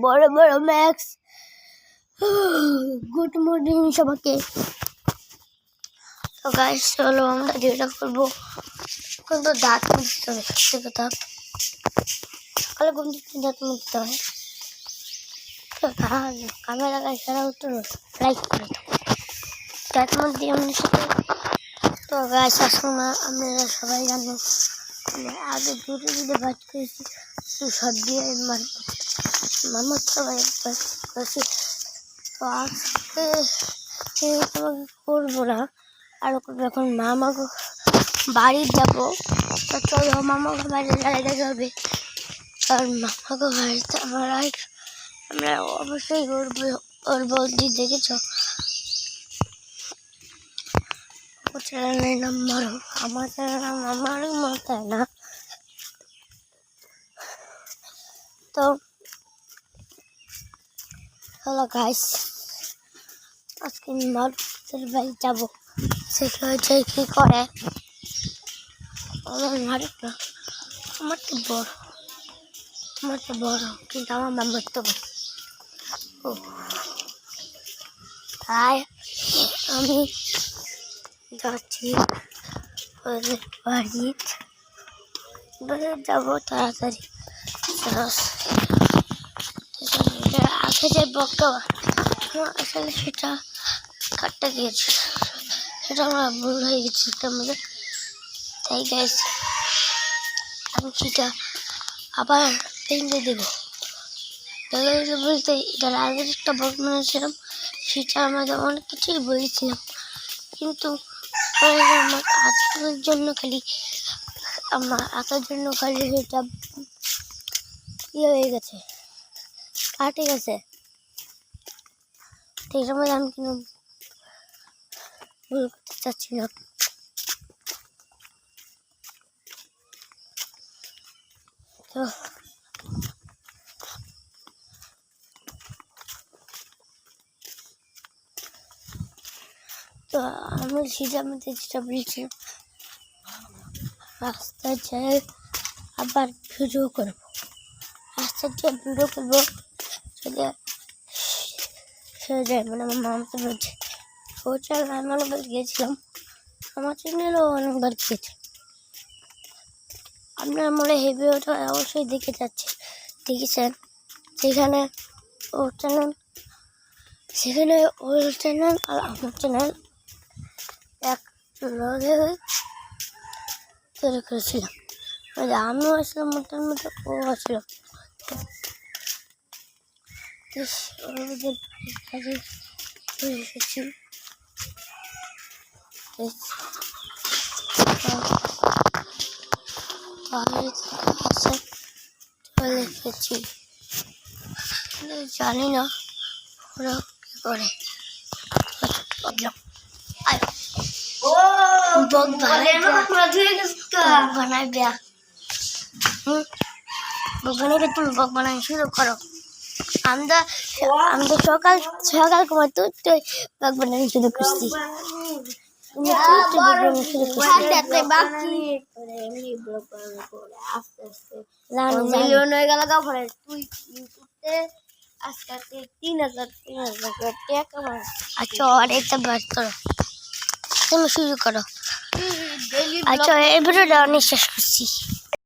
বড় বড় max. Good morning সবাইকে। তো গাইস চলো আমরা যেটা করবো, এখন তো দাঁত মুছতে হবে। সত্যি কথা, সকালে ঘুম থেকে দাঁত মুছতে হয়। তো ক্যামেরা গাইস যারা উত্তর লাইক করে দাঁত মুছতে এমনি সাথে। তো গাইস আসুন, আপনারা সবাই জানেন আগে দুটো দিতে বাদ করেছি, তো সব দিয়ে মামা সবাই করেছি। তো আজকে তোমাকে করবো না, আরও করবো। এখন মামাকে বাড়ি যাবো, তো চলো মামাকে বাড়ি যাওয়া যাবে। কারণ মামাকে বাড়িতে আমরা অবশ্যই ওর বৌদি দেখেছ, ও চ্যানেলের নাম মারো, আমার চ্যানেলের নাম আমারই মাথায় না। তো হ্যালো গাইস, আজকে মারুদের বাড়ি যাবো। সেখানে যে কী করে আমার মারুক না, আমার তো বড় কিন্তু আমার মামার তো ও, তাই আমি যাচ্ছি ওদের বাড়িতে যাবো তাড়াতাড়ি। আগে যে বকা আসলে সেটা কাটতে গিয়েছে, সেটা আমার ভুল হয়ে গেছে আমাদের। তাই গাইস আমি সেটা আবার পেন্টে দেবো। বলতে এটার আগের একটা বক বানিয়েছিলাম, সেটা আমাদের অনেক কিছুই বলেছিলাম, কিন্তু আমার আজকের জন্য খালি সেটা ইয়ে হয়ে গেছে, কাটে গেছে। তো এটার মধ্যে আমি কিন্তু ভুল করতে চাচ্ছি না। তো আমি সেটার মধ্যে যেটা বলেছিলাম, রাস্তায় যাই আবার ভিডিও করবো, মানে আমার মামা তো বলছে ও চ্যানেল আমি অনেকবার গিয়েছিলাম, আমার চ্যানেলও অনেকবার গিয়েছে। আপনার মনে ভিডিওটা অবশ্যই দেখেছেন, সেখানে ওর চ্যানেল আর আমার চ্যানেল এক লগে তৈরি করেছিলাম। আমিও আসলাম মোটার মতো, ও আসলো। ওদের বাড়ি চলে এসেছি। চলে এসেছি, জানি না ওরা কি করে। বক বানাই শুরু করো। আমরা সকাল কুমার তো বক বানানো শুরু করছি। আচ্ছা অনেকটা বাস করো, তুমি শুরু করো। আচ্ছা এই ভিডিওটা অনেক শেষ করছি।